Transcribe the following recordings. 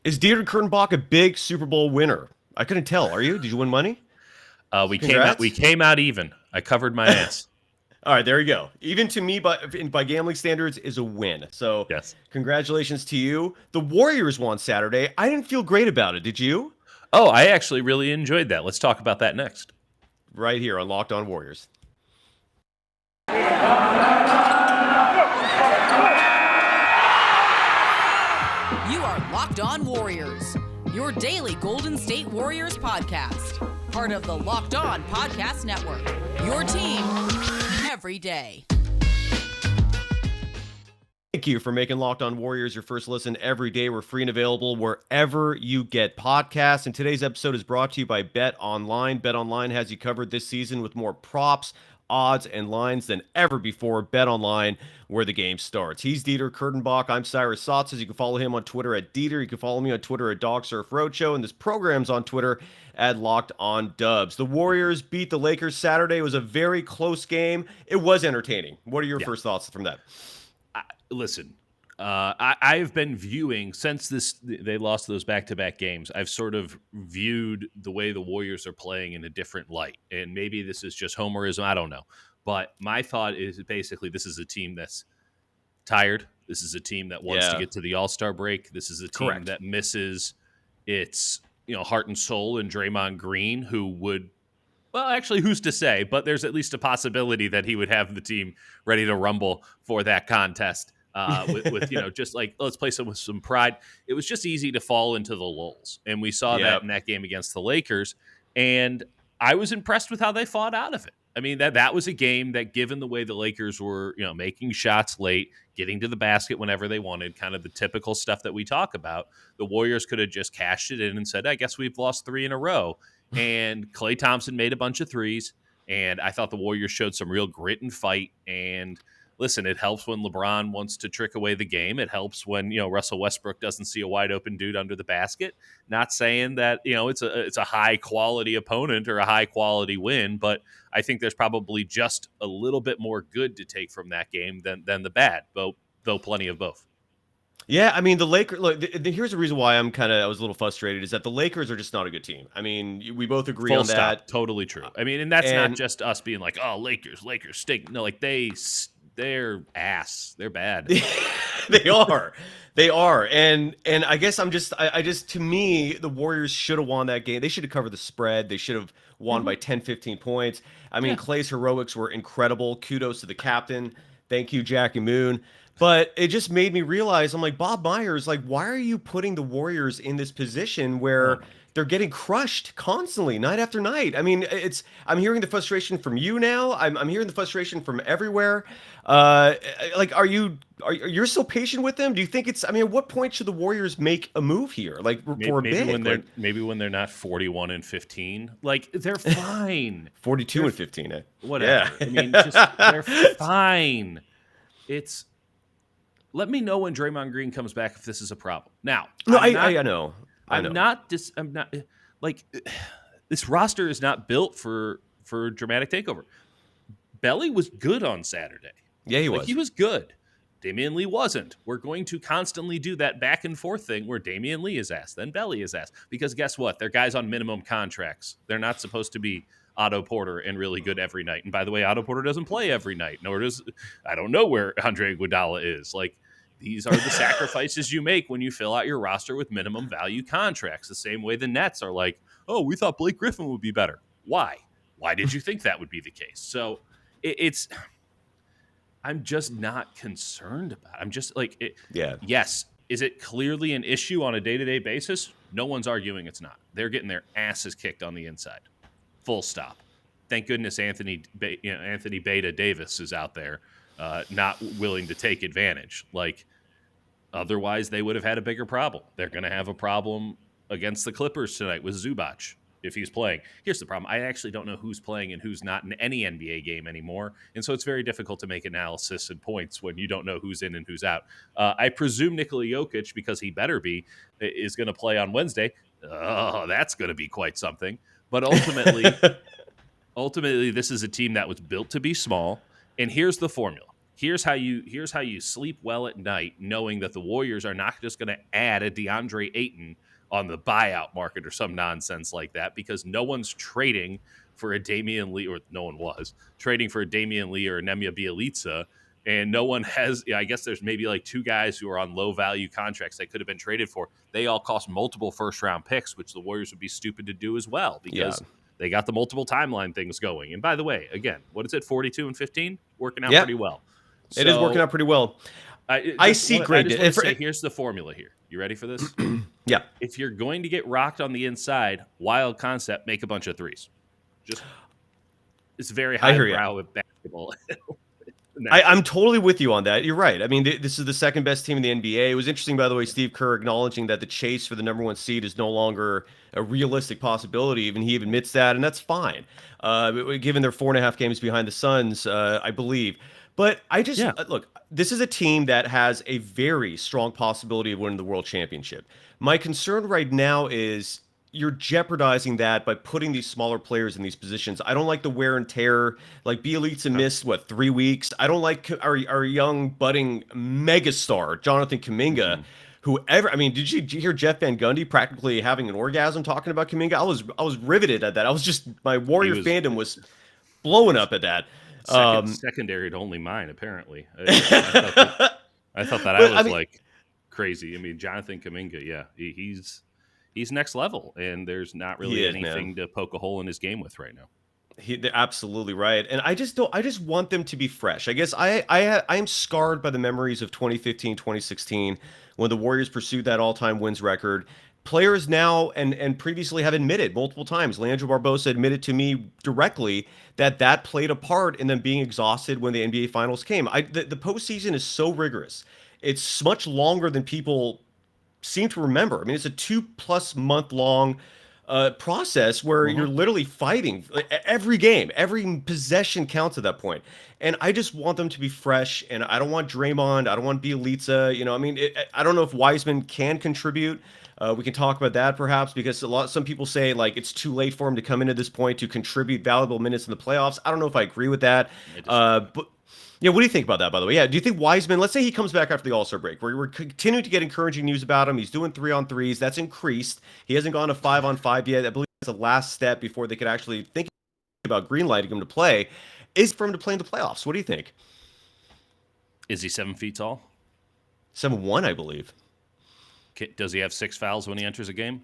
Is Dieter Kurtenbach a big Super Bowl winner? I couldn't tell. Are you? Did you win money? We Congrats. came out even. I covered my ass. All right, there you go. Even to me, by gambling standards, is a win. So, Yes. congratulations to you. The Warriors won Saturday. I didn't feel great about it. Did you? Oh, I actually really enjoyed that. Let's talk about that next. Right here on Locked On Warriors. You are Locked On Warriors, your daily Golden State Warriors podcast. Part of the Locked On Podcast Network, your team every day. Thank you for making Locked On Warriors your first listen every day. We're free and available wherever you get podcasts. And today's episode is brought to you by BetOnline. BetOnline has you covered this season with more props, odds, and lines than ever before. BetOnline, where the game starts. He's Dieter Kurtenbach. I'm Cyrus Saatsaz. You can follow him on Twitter at Dieter. You can follow me on Twitter at DogSurf Roadshow. And this program's on Twitter at Locked On Dubs. The Warriors beat the Lakers Saturday. It was a very close game. It was entertaining. What are your first thoughts from that? Listen, I've been viewing since they lost those back-to-back games. I've sort of viewed the way the Warriors are playing in a different light, and maybe this is just homerism. I don't know, but my thought is basically this is a team that's tired. This is a team that wants to get to the All-Star break. This is a team that misses its heart and soul in Draymond Green, who would. Well, actually, who's to say? But there's at least a possibility that he would have the team ready to rumble for that contest. With just like let's play some with some pride. It was just easy to fall into the lulls, and we saw that in that game against the Lakers. And I was impressed with how they fought out of it. I mean that was a game that, given the way the Lakers were, making shots late, getting to the basket whenever they wanted, kind of the typical stuff that we talk about, the Warriors could have just cashed it in and said, "I guess we've lost 3 in a row." And Klay Thompson made a bunch of threes, and I thought the Warriors showed some real grit and fight. And listen, it helps when LeBron wants to trick away the game. It helps when Russell Westbrook doesn't see a wide open dude under the basket. Not saying that it's a high quality opponent or a high quality win, but I think there's probably just a little bit more good to take from that game than the bad, though plenty of both. Yeah, I mean, the Lakers, look, here's the reason why I was a little frustrated, is that the Lakers are just not a good team. I mean, we both agree on that. Totally true. I mean, and that's not just us being like, "Oh, Lakers stink." No, like they're ass. They're bad. They are. And I guess I just, to me, the Warriors should have won that game. They should have covered the spread. They should have won by 10, 15 points. I mean, Klay's heroics were incredible. Kudos to the captain. Thank you, Jackie Moon. But it just made me realize, I'm like, Bob Myers, like, why are you putting the Warriors in this position where they're getting crushed constantly, night after night? I mean, I'm hearing the frustration from you now. I'm hearing the frustration from everywhere. Like, you're still patient with them? Do you think at what point should the Warriors make a move here? Like, maybe when they're not 41 and 15, like they're fine. 42 and 15, eh? Whatever. Yeah. I mean, they're fine. Let me know when Draymond Green comes back if this is a problem. Now, no, I know. I'm not like this roster is not built for dramatic takeover. Belly was good on Saturday. Yeah, he was. He was good. Damian Lee wasn't. We're going to constantly do that back and forth thing where Damian Lee is asked, then Belly is asked. Because guess what? They're guys on minimum contracts. They're not supposed to be Otto Porter and really good every night. And by the way, Otto Porter doesn't play every night, nor does I don't know where Andre Iguodala is. Like, these are the sacrifices you make when you fill out your roster with minimum value contracts. The same way the Nets are like, "Oh, we thought Blake Griffin would be better." Why? Why did you think that would be the case? So I'm just not concerned about it. I'm just like, yes. Is it clearly an issue on a day-to-day basis? No one's arguing it's not. They're getting their asses kicked on the inside. Full stop. Thank goodness Anthony Beta Davis is out there, not willing to take advantage. Like, otherwise they would have had a bigger problem. They're going to have a problem against the Clippers tonight with Zubac if he's playing. Here's the problem. I actually don't know who's playing and who's not in any NBA game anymore. And so it's very difficult to make analysis and points when you don't know who's in and who's out. I presume Nikola Jokic, because he better be, is going to play on Wednesday. Oh, that's going to be quite something. But ultimately, this is a team that was built to be small. And here's the formula. here's how you sleep well at night, knowing that the Warriors are not just going to add a DeAndre Ayton on the buyout market or some nonsense like that, because no one's trading for a Damian Lee, or no one was trading for a Damian Lee or a Nemanja Bjelica, and no one has. I guess there's maybe like 2 guys who are on low value contracts that could have been traded for. They all cost multiple first round picks, which the Warriors would be stupid to do as well, because they got the multiple timeline things going. And by the way, again, what is it, 42 and 15, working out pretty well. It is working out pretty well. I see great. I just want to say, here's the formula here. You ready for this? Yeah. If you're going to get rocked on the inside, wild concept, make a bunch of threes. Just, it's very highbrow with basketball. I'm totally with you on that. You're right. I mean, this is the second best team in the NBA. It was interesting, by the way, Steve Kerr acknowledging that the chase for the number 1 seed is no longer a realistic possibility. Even he admits that, and that's fine, given they're 4.5 games behind the Suns, I believe. But I just look, this is a team that has a very strong possibility of winning the World Championship. My concern right now is you're jeopardizing that by putting these smaller players in these positions. I don't like the wear and tear. Like Bjelica missed 3 weeks. I don't like our young budding megastar Jonathan Kuminga. Did you hear Jeff Van Gundy practically having an orgasm talking about Kuminga? I was riveted at that. My Warrior fandom was blowing up at that. Secondary to only mine, apparently. I thought that I was like crazy. I mean, Jonathan Kuminga, he's next level, and there's not really anything to poke a hole in his game with right now. They're absolutely right, and I just want them to be fresh. I guess I am scarred by the memories of 2015, 2016, when the Warriors pursued that all-time wins record. Players now and previously have admitted multiple times. Leandro Barbosa admitted to me directly that played a part in them being exhausted when the NBA Finals came. The postseason is so rigorous. It's much longer than people seem to remember. I mean, it's a 2+ month long process where you're literally fighting every game. Every possession counts at that point. And I just want them to be fresh. And I don't want Draymond. I don't want Bjelica. I don't know if Wiseman can contribute. We can talk about that perhaps, because some people say like it's too late for him to come into this point to contribute valuable minutes in the playoffs. I don't know if I agree with that. But what do you think about that, by the way? Yeah, do you think Wiseman, let's say he comes back after the All-Star break, we're continuing to get encouraging news about him. He's doing 3-on-3s. That's increased. He hasn't gone to 5-on-5 yet. I believe that's the last step before they could actually think about greenlighting him to play. Is for him to play in the playoffs? What do you think? Is he 7 feet tall? 7'1", I believe. Does he have 6 fouls when he enters a game?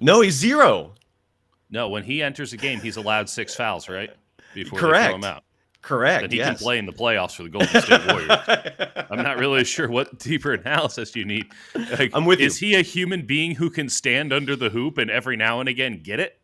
No, he's 0. No, when he enters a game, he's allowed 6 fouls, right? Before Correct. They throw him out. Correct. That he can play in the playoffs for the Golden State Warriors. I'm not really sure what deeper analysis you need. Like, I'm with you. Is he a human being who can stand under the hoop and every now and again get it?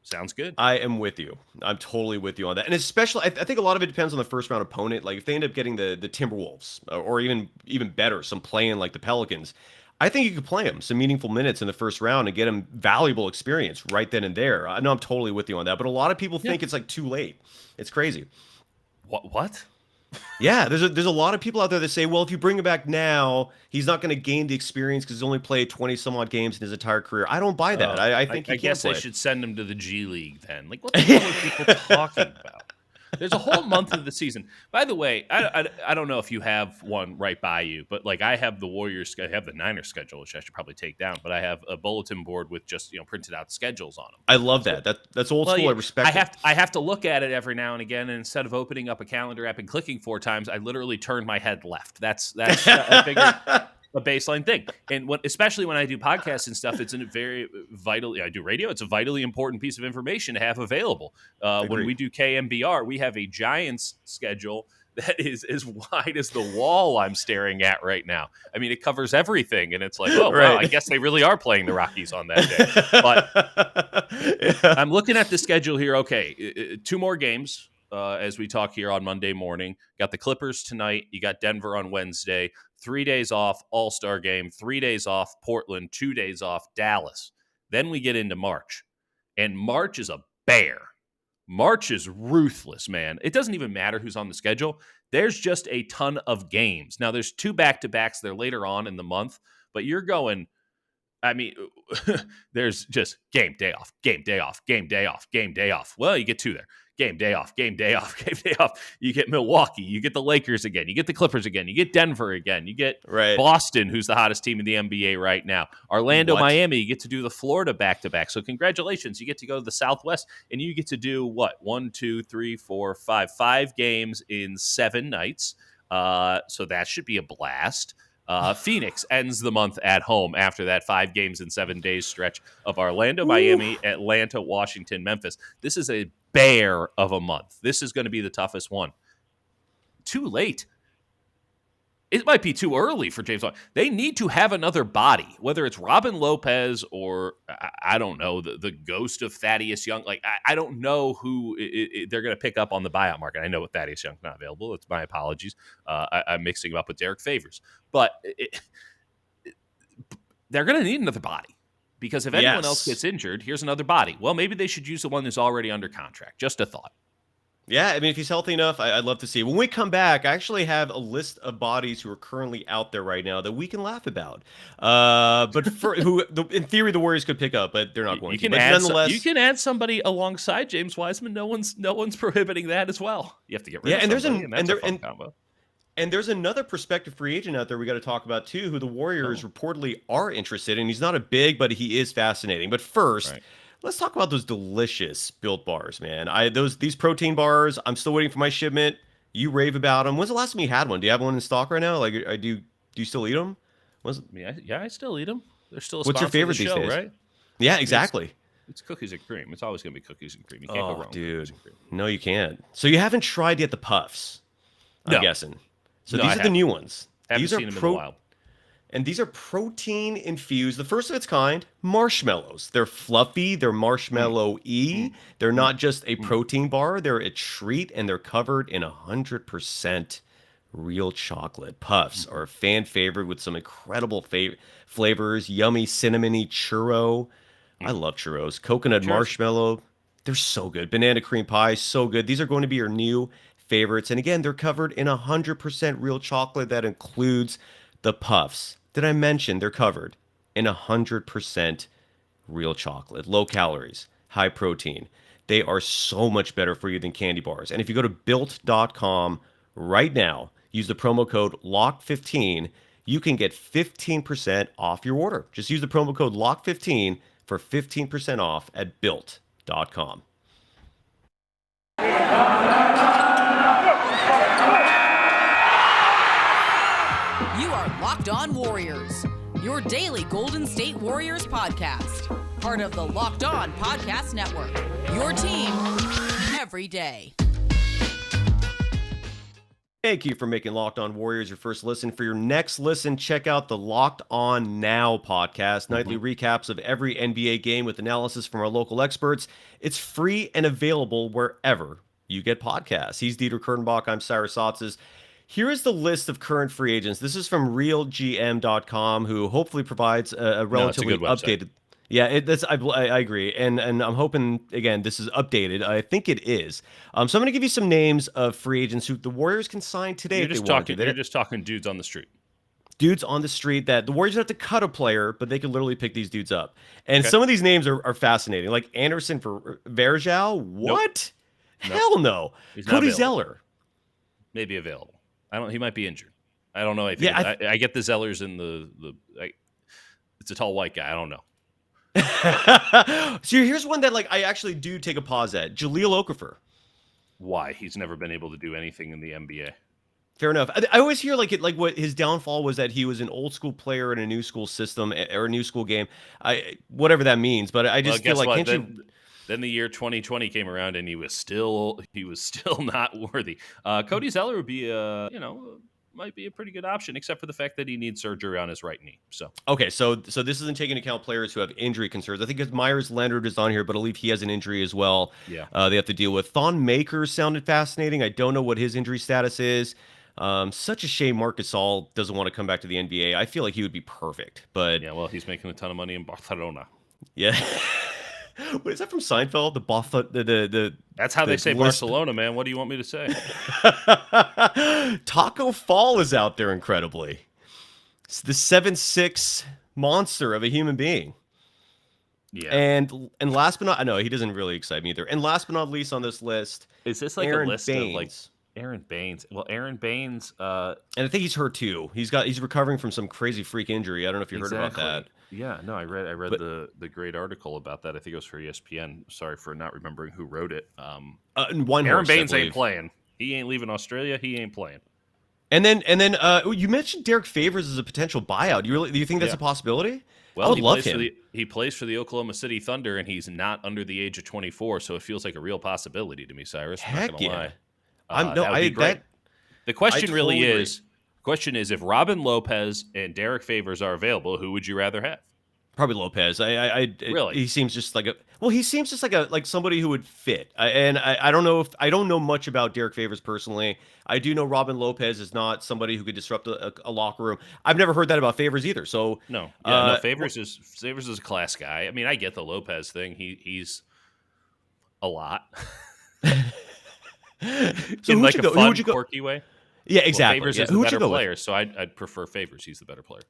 Sounds good. I am with you. I'm totally with you on that. And especially, I think a lot of it depends on the first round opponent. Like if they end up getting the Timberwolves or even better, some playing like the Pelicans, I think you could play them some meaningful minutes in the first round and get them valuable experience right then and there. I know I'm totally with you on that, but a lot of people think it's like too late. It's crazy. What? Yeah, there's a lot of people out there that say, well, if you bring him back now, he's not going to gain the experience because he's only played 20 some odd games in his entire career. I don't buy that. I think I guess they should send him to the G League then. Like, what the hell are people talking about? There's a whole month of the season. By the way, I don't know if you have one right by you, but like I have the Warriors, I have the Niners schedule, which I should probably take down. But I have a bulletin board with just printed out schedules on them. I love that. That's old school. I respect it. I have to look at it every now and again, and instead of opening up a calendar app and clicking 4 times, I literally turn my head left. That's I figured a baseline thing. And especially when I do podcasts and stuff, it's a very vitally, I do radio, it's a vitally important piece of information to have available. When we do KMBR, we have a Giants schedule that is as wide as the wall I'm staring at right now. I mean, it covers everything, and it's like, oh, wow, I guess they really are playing the Rockies on that day. But I'm looking at the schedule here. Okay, 2 more games. As we talk here on Monday morning. Got the Clippers tonight. You got Denver on Wednesday. 3 days off, All-Star game. 3 days off, Portland. 2 days off, Dallas. Then we get into March. And March is a bear. March is ruthless, man. It doesn't even matter who's on the schedule. There's just a ton of games. Now, there's 2 back-to-backs there later on in the month, but you're going... I mean, there's just game, day off, game, day off, game, day off, game, day off. Well, you get 2 there. Game, day off, game, day off, game, day off. You get Milwaukee, you get the Lakers again, you get the Clippers again, you get Denver again, you get Boston, who's the hottest team in the NBA right now. Orlando, Miami, you get to do the Florida back-to-back. So congratulations, you get to go to the Southwest, and you get to do what? 1, 2, 3, 4, 5 games in 7 nights. So that should be a blast. Phoenix ends the month at home after that 5 games in 7 days stretch of Orlando, Miami, Atlanta, Washington, Memphis. This is a bear of a month. This is going to be the toughest one. Too late. It might be too early for James Harden. They need to have another body, whether it's Robin Lopez or, I don't know, the ghost of Thaddeus Young. Like, I don't know who they're going to pick up on the buyout market. I know Thaddeus Young's not available. It's my apologies. I'm mixing him up with Derek Favors. But they're going to need another body. Because if anyone else gets injured, here's another body. Well, maybe they should use the one who's already under contract. Just a thought. Yeah, I mean, if he's healthy enough, I'd love to see. When we come back, I actually have a list of bodies who are currently out there right now that we can laugh about. But in theory, the Warriors could pick up, but they're not going to. But nonetheless, you can add somebody alongside James Wiseman. No one's prohibiting that as well. You have to get rid of somebody, and there's another prospective free agent out there we got to talk about too, who the Warriors reportedly are interested in. He's not a big, but he is fascinating. But first, let's talk about those delicious Built bars, man. These protein bars, I'm still waiting for my shipment. You rave about them. When's the last time you had one? Do you have one in stock right now? Like, do you still eat them? I still eat them. They're still a What's your favorite these days? Right? Yeah, exactly. It's cookies and cream. It's always going to be cookies and cream. You can't go wrong with cookies and cream. No, you can't. So you haven't tried yet the puffs, I'm guessing. So these are the new ones. Haven't seen them in a while. And these are protein infused, the first of its kind, marshmallows. They're fluffy, they're marshmallow-y. They're not just a protein bar, they're a treat, and they're covered in 100% real chocolate. Puffs are a fan favorite with some incredible flavors, yummy cinnamony churro. I love churros. Coconut marshmallow. They're so good. Banana cream pie, so good. These are going to be your new favorites. And again, they're covered in 100% real chocolate. That includes the puffs. Did I mention they're covered in 100% real chocolate? Low calories, high protein. They are so much better for you than candy bars. And if you go to built.com right now, use the promo code LOCK15, you can get 15% off your order. Just use the promo code LOCK15 for 15% off at built.com. You are Locked On Warriors, your daily Golden State Warriors podcast. Part of the Locked On Podcast Network, your team every day. Thank you for making Locked On Warriors your first listen. For your next listen, check out the Locked On Now podcast, nightly recaps of every NBA game with analysis from our local experts. It's free and available wherever you get podcasts. He's Dieter Kurtenbach. I'm Cyrus Saatsaz. Here is the list of current free agents. This is from RealGM.com, who hopefully provides a relatively updated. Yeah, I agree, and I'm hoping again this is updated. I think it is. So I'm going to give you some names of free agents who the Warriors can sign today. You're just talking dudes on the street. Dudes on the street that the Warriors have to cut a player, but they can literally pick these dudes up. And some of these names are fascinating, like Anderson for Varejao. What? Nope. Hell no. Cody Zeller maybe available. He might be injured. I don't know anything. Yeah, I get the Zellers in it's a tall white guy. I don't know. So here's one that I actually do take a pause at. Jahlil Okafor. Why? He's never been able to do anything in the NBA. Fair enough. I always hear what his downfall was that he was an old school player in a new school system or a new school game. Whatever that means, but I just feel like Then the year 2020 came around and he was still not worthy. Cody Zeller would be might be a pretty good option, except for the fact that he needs surgery on his right knee. So okay, so this isn't taking into account players who have injury concerns. I think Myers Leonard is on here, but I believe he has an injury as well. Yeah, they have to deal with. Thon Maker sounded fascinating. I don't know what his injury status is. Such a shame Marc Gasol doesn't want to come back to the NBA. I feel like he would be perfect, but yeah, well, he's making a ton of money in Barcelona. Yeah. What is that from Seinfeld? The That's how they say Barcelona, man. What do you want me to say? Taco Fall is out there incredibly. It's the 7'6" monster of a human being. Yeah. And last but not, I know he doesn't really excite me either. And last but not least on this list, is this like Aaron a list Baines. of like Aaron Baines? Well, Aaron Baines, and I think he's hurt too. He's recovering from some crazy freak injury. I don't know if you heard about that. Yeah, no, I read the great article about that. I think it was for ESPN. Sorry for not remembering who wrote it. Aaron Baines ain't playing. He ain't leaving Australia. He ain't playing. And then you mentioned Derek Favors as a potential buyout. Do you think that's a possibility? Well, I would love him. He plays for the Oklahoma City Thunder, and he's not under the age of 24, so it feels like a real possibility to me, Cyrus. Heck not gonna yeah. lie. The question is if Robin Lopez and Derek Favors are available, who would you rather have? Probably Lopez. Really? He seems just like like somebody who would fit. I don't know much about Derek Favors personally. I do know Robin Lopez is not somebody who could disrupt a locker room. I've never heard that about Favors either. So Favors is a class guy. I mean, I get the Lopez thing. He's a lot. So in like a fun, quirky way. Yeah, exactly. Favors is the better player, so I'd prefer Favors. He's the better player.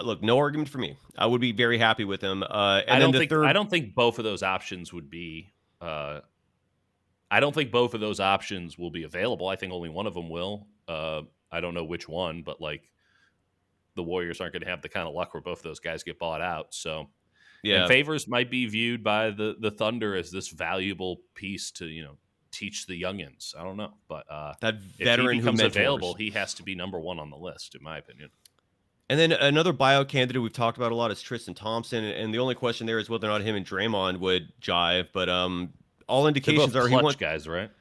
Look, no argument for me. I would be very happy with him. I don't think both of those options would be. I don't think both of those options will be available. I think only one of them will. I don't know which one, but like the Warriors aren't going to have the kind of luck where both of those guys get bought out. So, yeah, and Favors might be viewed by the Thunder as this valuable piece to teach the youngins. I don't know, but that veteran if he becomes who available, he has to be number one on the list, in my opinion. And then another buyout candidate we've talked about a lot is Tristan Thompson, and the only question there is whether or not him and Draymond would jive. But all indications are he wants guys, right?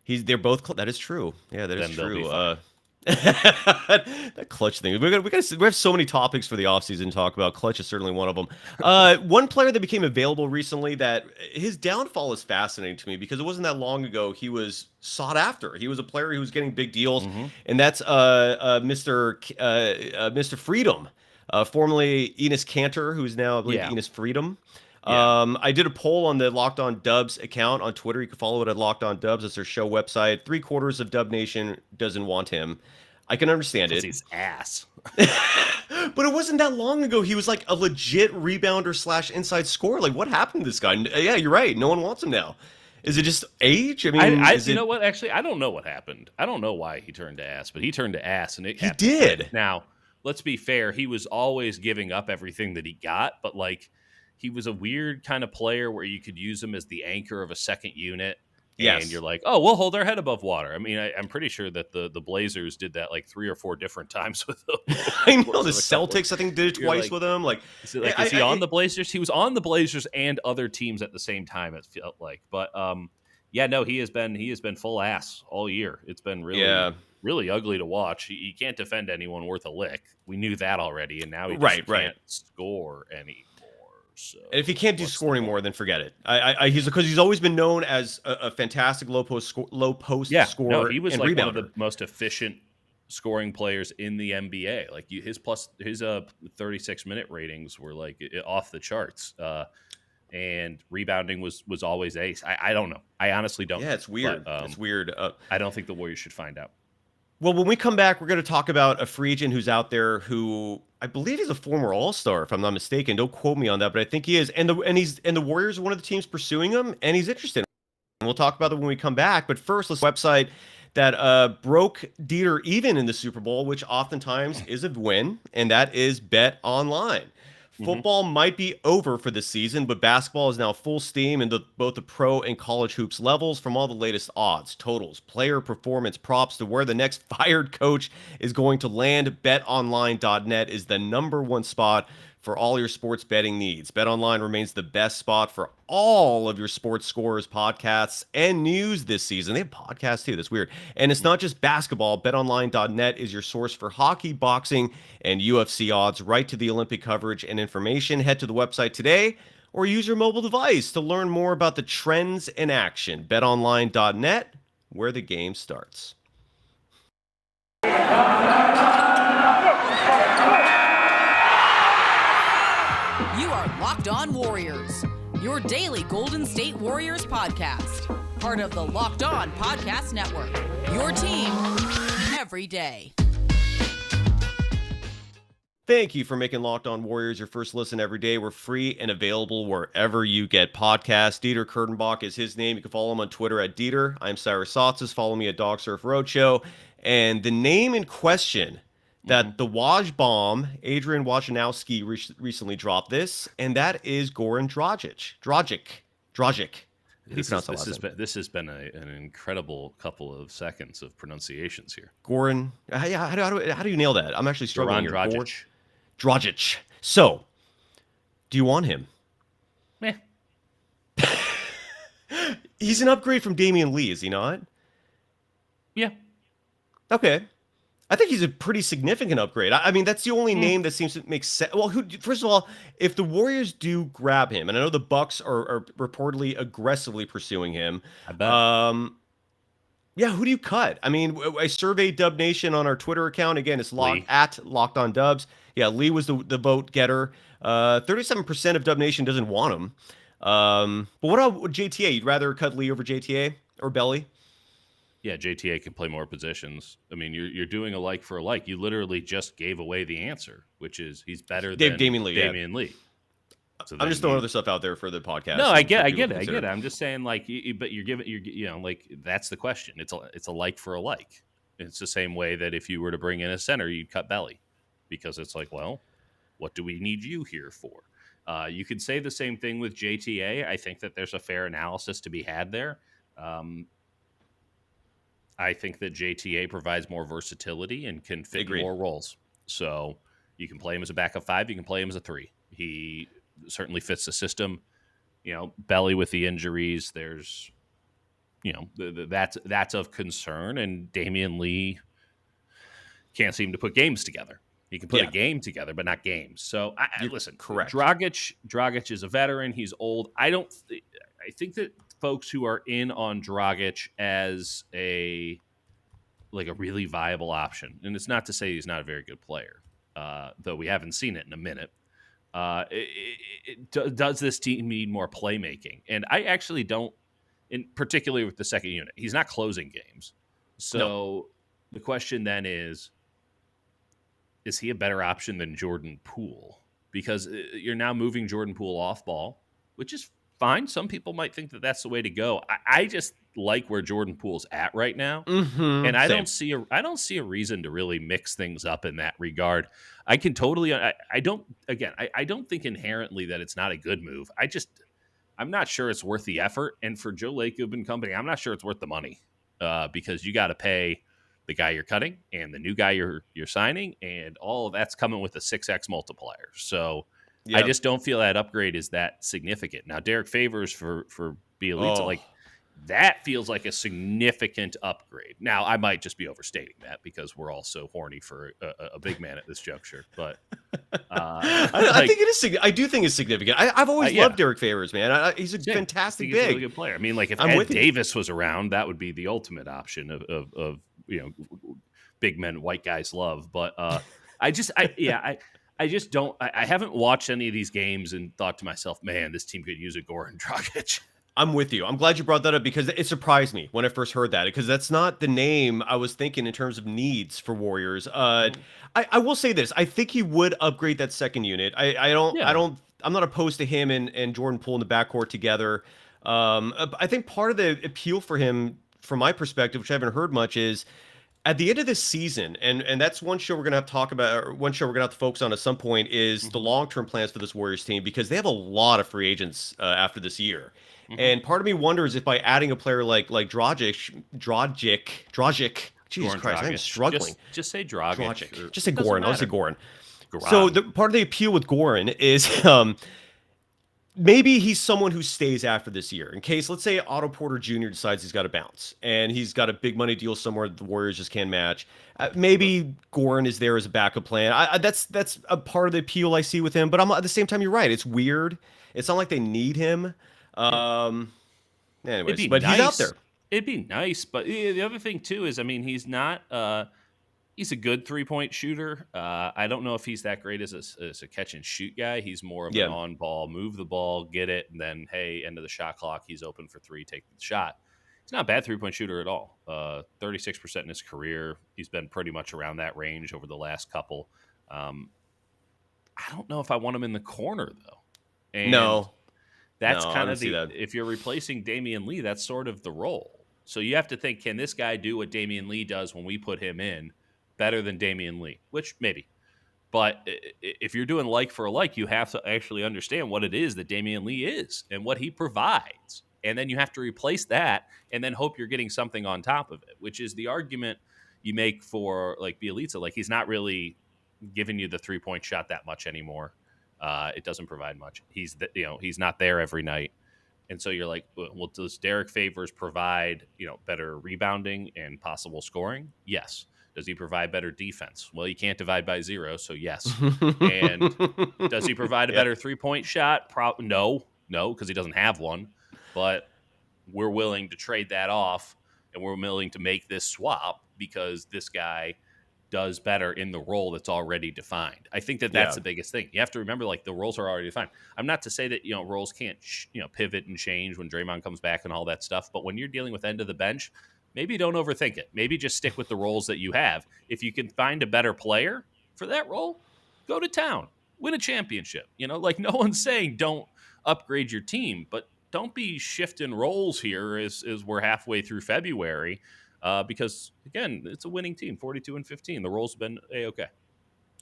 They're both. That is true. Yeah, that is true. That Clutch thing. We have so many topics for the offseason to talk about. Clutch is certainly one of them. One player that became available recently that his downfall is fascinating to me because it wasn't that long ago he was sought after. He was a player who was getting big deals, and that's Mr. Freedom, formerly Enes Kanter, who's now I believe Enes Freedom. Yeah. I did a poll on the Locked On Dubs account on Twitter. You can follow it at Locked On Dubs. It's their show website. 3/4 of Dub Nation doesn't want him. I can understand it. He's ass. But it wasn't that long ago. He was like a legit rebounder / inside scorer. Like, what happened to this guy? Yeah, you're right. No one wants him now. Is it just age? I mean, you know what? Actually, I don't know what happened. I don't know why he turned to ass, but he turned to ass, and he did. Now, let's be fair. He was always giving up everything that he got, but like, he was a weird kind of player where you could use him as the anchor of a second unit. Yes. And you're like, oh, we'll hold our head above water. I mean, I'm pretty sure that the Blazers did that like 3 or 4 different times with him. I know the Celtics, I think, did it twice with him. Like, is he on the Blazers? He was on the Blazers and other teams at the same time. It felt like, but he has been full ass all year. It's been really ugly to watch. He can't defend anyone worth a lick. We knew that already, and now he just can't score any. So, and if he can't do score anymore, then forget it. He's always been known as a fantastic low post scorer. No, he was and like rebounder. one of the most efficient scoring players in the NBA. Like his 36-minute ratings were like off the charts, and rebounding was always ace. I don't know. I honestly don't. Yeah, it's weird. But, it's weird. I don't think the Warriors should find out. Well, when we come back, we're going to talk about a free agent who's out there who I believe is a former All-Star, if I'm not mistaken. Don't quote me on that, but I think he is. And the Warriors are one of the teams pursuing him, and he's interested. And we'll talk about it when we come back. But first, let's website that broke Dieter even in the Super Bowl, which oftentimes is a win, and that is BetOnline. Football might be over for this season, but basketball is now full steam in both the pro and college hoops levels. From all the latest odds, totals, player performance props to where the next fired coach is going to land, BetOnline.net is the #1 spot for all your sports betting needs. BetOnline remains the best spot for all of your sports scores, podcasts, and news this season. They have podcasts too. That's weird. And it's not just basketball. BetOnline.net is your source for hockey, boxing, and UFC odds, right to the Olympic coverage and information. Head to the website today or use your mobile device to learn more about the trends in action. BetOnline.net, where the game starts. You are Locked On Warriors, your daily Golden State Warriors podcast. Part of the Locked On Podcast Network, your team every day. Thank you for making Locked On Warriors your first listen every day. We're free and available wherever you get podcasts. Dieter Kurtenbach is his name. You can follow him on Twitter at Dieter. I'm Cyrus Saatsaz. Follow me at Dog Surf Roadshow. And the name in question that the Waj bomb, Adrian Wojnarowski, recently dropped this, and that is Goran Dragic. Dragic. How do you pronounce that last name? This has been an incredible couple of seconds of pronunciations here. Goran. Yeah, how do you nail that? I'm actually struggling Goran here. Dragic. Dragic. So, do you want him? Meh. He's an upgrade from Damian Lee, is he not? Yeah. Okay. I think he's a pretty significant upgrade. I mean, that's the only name that seems to make sense. Well, first of all, if the Warriors do grab him, and I know the Bucks are reportedly aggressively pursuing him. I bet. Yeah, who do you cut? I mean, I surveyed Dub Nation on our Twitter account. Again, it's at Locked On Dubs. Yeah, Lee was the vote getter. 37% of Dub Nation doesn't want him. But what about JTA? You'd rather cut Lee over JTA or Belly? Yeah, JTA can play more positions. I mean, you're doing a like for a like. You literally just gave away the answer, which is he's better than Damian Lee. So I'm just throwing other stuff out there for the podcast. No, I get it. I'm just saying, like, but like that's the question. It's a like for a like. It's the same way that if you were to bring in a center, you'd cut Belly, because it's like, well, what do we need you here for? You could say the same thing with JTA. I think that there's a fair analysis to be had there. I think that JTA provides more versatility and can fit more roles. So you can play him as a backup 5. You can play him as a 3. He certainly fits the system. Belly with the injuries, there's, that's of concern. And Damian Lee can't seem to put games together. He can put a game together, but not games. So listen, correct. Dragic is a veteran. He's old. I think that folks who are in on Dragic as a really viable option, and it's not to say he's not a very good player, though we haven't seen it in a minute. Does this team need more playmaking? And I actually don't, in particularly with the second unit. He's not closing games. So the question then is he a better option than Jordan Poole? Because you're now moving Jordan Poole off ball, which is fine. Some people might think that that's the way to go. I just like where Jordan Poole's at right now, and I don't see a reason to really mix things up in that regard. I can totally. I don't think inherently that it's not a good move. I'm not sure it's worth the effort, and for Joe Lacob and company, I'm not sure it's worth the money, because you got to pay the guy you're cutting and the new guy you're signing, and all of that's coming with a 6x multiplier. So. Yep. I just don't feel that upgrade is that significant. Now, Derek Favors for Bielitsa, that feels like a significant upgrade. Now, I might just be overstating that because we're all so horny for a big man at this juncture. But I think it is. I do think it's significant. I've always loved Derek Favors, man. He's a fantastic big. He's a really good player. I mean, if Ed Davis was around, that would be the ultimate option of big men white guys love. But I just don't. I haven't watched any of these games and thought to myself, man, this team could use a Goran Dragic. I'm with you. I'm glad you brought that up because it surprised me when I first heard that, because that's not the name I was thinking in terms of needs for Warriors. I will say this. I think he would upgrade that second unit. I'm not opposed to him and Jordan Poole in the backcourt together. I think part of the appeal for him, from my perspective, which I haven't heard much, is at the end of this season, and that's one show we're going to have to talk about, or one show we're going to have to focus on at some point, is the long-term plans for this Warriors team, because they have a lot of free agents after this year. And part of me wonders if by adding a player like Dragic, Jesus Christ, I'm struggling. Just say Dragic. Just say Goran. I'll say Goran. Goran. So part of the appeal with Goran is maybe he's someone who stays after this year. In case, let's say Otto Porter Jr. decides he's got to bounce and he's got a big money deal somewhere that the Warriors just can't match. Maybe Goran is there as a backup plan. That's a part of the appeal I see with him. But at the same time, you're right. It's weird. It's not like they need him. Anyways, but he's out there. It'd be nice. But the other thing, too, is, I mean, he's not he's a good three-point shooter. I don't know if he's that great as a catch-and-shoot guy. He's more of an on-ball, move the ball, get it, and then, hey, end of the shot clock, he's open for three, take the shot. He's not a bad three-point shooter at all. 36% in his career. He's been pretty much around that range over the last couple. I don't know if I want him in the corner though. And No, that's I kind don't of see that. if you're replacing Damian Lee, that's sort of the role. So you have to think, can this guy do what Damian Lee does when we put him in better than Damian Lee? Which maybe. But if you're doing like for like, you have to actually understand what it is that Damian Lee is and what he provides. And then you have to replace that and then hope you're getting something on top of it, which is the argument you make for like Bielitsa. Like he's not really giving you the 3-point shot that much anymore. It doesn't provide much. He's not there every night. And so you're like, well, does Derek Favors provide, better rebounding and possible scoring? Yes. Does he provide better defense? Well, you can't divide by 0, so yes. And does he provide a better 3-point shot? No, because he doesn't have one. But we're willing to trade that off, and we're willing to make this swap because this guy does better in the role that's already defined. I think that's the biggest thing. You have to remember, like, the roles are already defined. I'm not to say that, roles can't, pivot and change when Draymond comes back and all that stuff. But when you're dealing with end of the bench, maybe don't overthink it. Maybe just stick with the roles that you have. If you can find a better player for that role, go to town, win a championship. Like no one's saying don't upgrade your team, but don't be shifting roles here as we're halfway through February. Because again, it's a winning team, 42-15. The roles have been okay.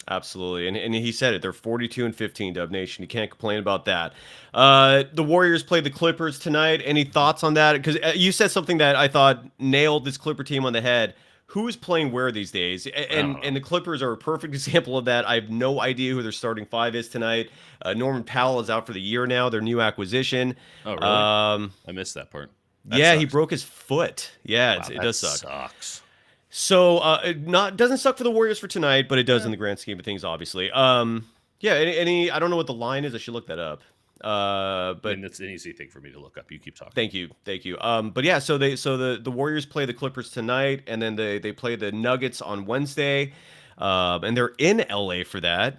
Absolutely, and he said it. They're 42-15, Dub Nation. You can't complain about that. The Warriors played the Clippers tonight. Any thoughts on that? Because you said something that I thought nailed this Clipper team on the head. Who is playing where these days? And the Clippers are a perfect example of that. I have no idea who their starting 5 is tonight. Norman Powell is out for the year now, their new acquisition. Oh, really? I missed that part. That yeah, sucks. He broke his foot. Yeah, Wow, it does suck. Sucks. So, doesn't suck for the Warriors for tonight, but it does in the grand scheme of things, obviously. Any I don't know what the line is. I should look that up. But it's an easy thing for me to look up. You keep talking. Thank you. But yeah, so the Warriors play the Clippers tonight, and then they play the Nuggets on Wednesday, and they're in LA for that.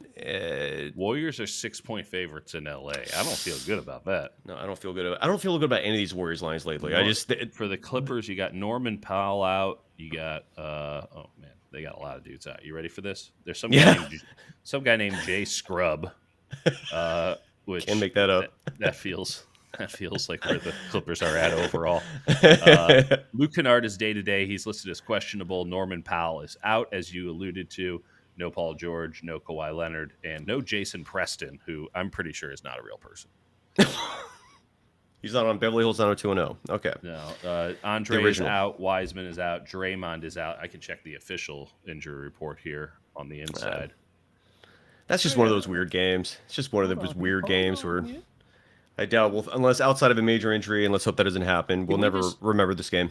Warriors are 6-point favorites in LA. I don't feel good about that. No, I don't feel good about any of these Warriors lines lately. For the Clippers, you got Norman Powell out. You got they got a lot of dudes out. You ready for this? There's some guy named Jay Scrub. Which can't make that up. That feels like where the Clippers are at overall. Luke Kennard is day-to-day. He's listed as questionable. Norman Powell is out, as you alluded to. No Paul George, no Kawhi Leonard, and no Jason Preston, who I'm pretty sure is not a real person. He's not on Beverly Hills 90210. Okay. No. Andre is out. Wiseman is out. Draymond is out. I can check the official injury report here on the inside. That's just one of those weird games. It's just one of those weird games where I doubt unless outside of a major injury, and let's hope that doesn't happen, we'll never remember this game.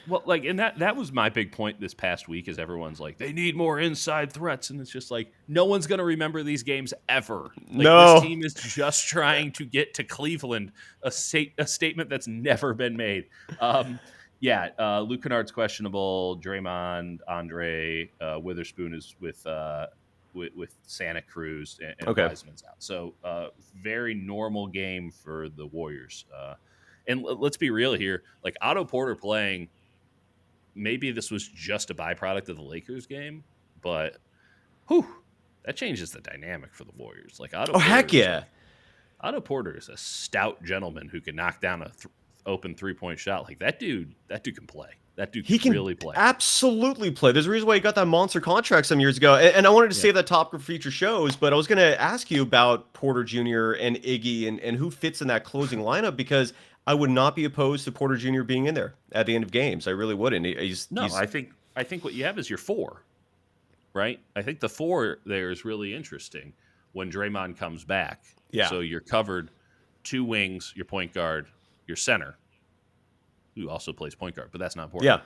Well, and that was my big point this past week is everyone's like, they need more inside threats. And it's just like, no one's going to remember these games ever. No. This team is just trying to get to Cleveland, a statement that's never been made. Luke Kennard's questionable. Draymond, Andre, Witherspoon is with Santa Cruz, and Wiseman's out. So very normal game for the Warriors. And let's be real here. Like Otto Porter playing, maybe this was just a byproduct of the Lakers game, but that changes the dynamic for the Warriors. Like Otto Porter is a stout gentleman who can knock down a open 3-point shot. Like that dude can play. That dude can really play. Absolutely play. There's a reason why he got that monster contract some years ago. And I wanted to save that topic for future shows, but I was going to ask you about Porter Jr. and Iggy and who fits in that closing lineup, because I would not be opposed to Porter Jr. being in there at the end of games. I really wouldn't. I think what you have is your 4, right? I think the 4 there is really interesting when Draymond comes back. Yeah. So you're covered 2 wings, your point guard, your center, who also plays point guard, but that's not important.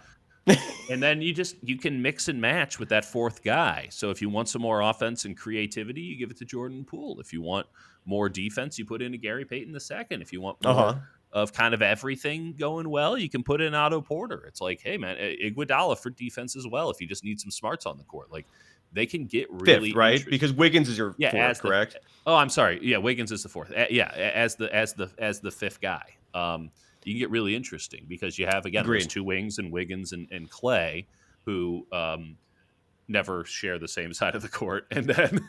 Yeah. And then you can mix and match with that 4th guy. So if you want some more offense and creativity, you give it to Jordan Poole. If you want more defense, you put in a Gary Payton II. If you want more of kind of everything going well, you can put in Otto Porter. It's like, hey man, Iguodala for defense as well. If you just need some smarts on the court, like they can get really 5th, right? Because Wiggins is your 4th, correct? I'm sorry. Yeah, Wiggins is the 4th. As the 5th guy. You can get really interesting because you have, again, those 2 wings and Wiggins and Clay who never share the same side of the court, and then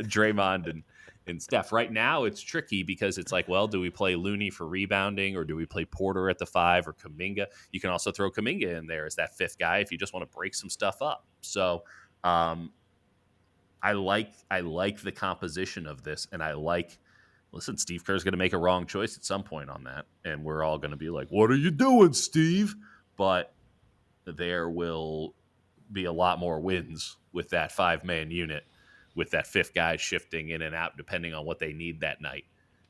Draymond and Steph. Right now, it's tricky because it's like, well, do we play Looney for rebounding, or do we play Porter at the 5 or Kuminga? You can also throw Kuminga in there as that 5th guy if you just want to break some stuff up. So I like the composition of this, and listen, Steve Kerr's going to make a wrong choice at some point on that, and we're all going to be like, what are you doing, Steve? But there will be a lot more wins with that 5-man unit, with that 5th guy shifting in and out depending on what they need that night,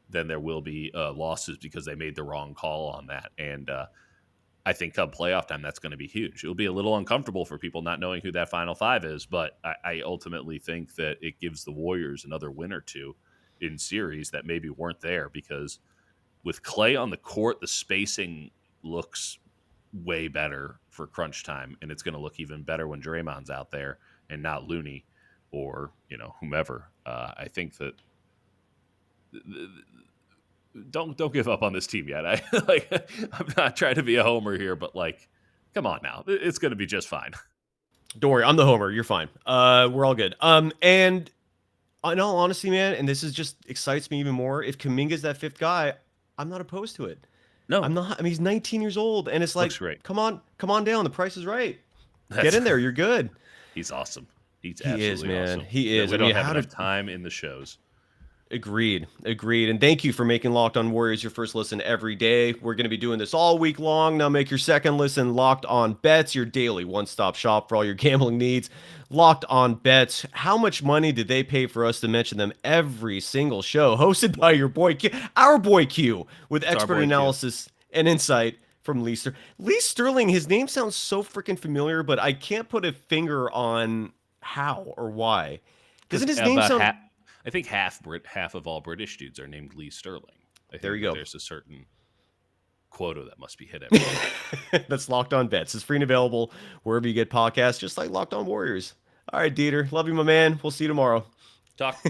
than there will be losses because they made the wrong call on that. And I think come playoff time, that's going to be huge. It'll be a little uncomfortable for people not knowing who that final 5 is, but I ultimately think that it gives the Warriors another win or two in series that maybe weren't there, because with Klay on the court, the spacing looks way better for crunch time, and it's going to look even better when Draymond's out there and not Looney or whomever. I think that don't give up on this team yet. I'm not trying to be a homer here, but come on now, it's going to be just fine. Don't worry, I'm the homer. You're fine. We're all good. And in all honesty, man, and this is just excites me even more. If Kuminga's that 5th guy, I'm not opposed to it. No, I'm not. I mean, he's 19 years old, and it's like, looks great. Come on down. The price is right. Get in there. You're good. He's awesome. He is, man. Awesome. He is. We don't have enough time in the shows. Agreed. And thank you for making Locked On Warriors your first listen every day. We're going to be doing this all week long. Now make your second listen Locked On Bets, your daily one-stop shop for all your gambling needs. Locked On Bets. How much money did they pay for us to mention them every single show? Hosted by your boy Q, our boy Q, with expert analysis and insight from Lee Sterling. Lee Sterling, his name sounds so freaking familiar, but I can't put a finger on how or why. Doesn't his name sound... I think half of all British dudes are named Lee Sterling. I think there you go. There's a certain quota that must be hit every day. That's Locked On Bets. It's free and available wherever you get podcasts, just like Locked On Warriors. All right, Dieter. Love you, my man. We'll see you tomorrow. Talk.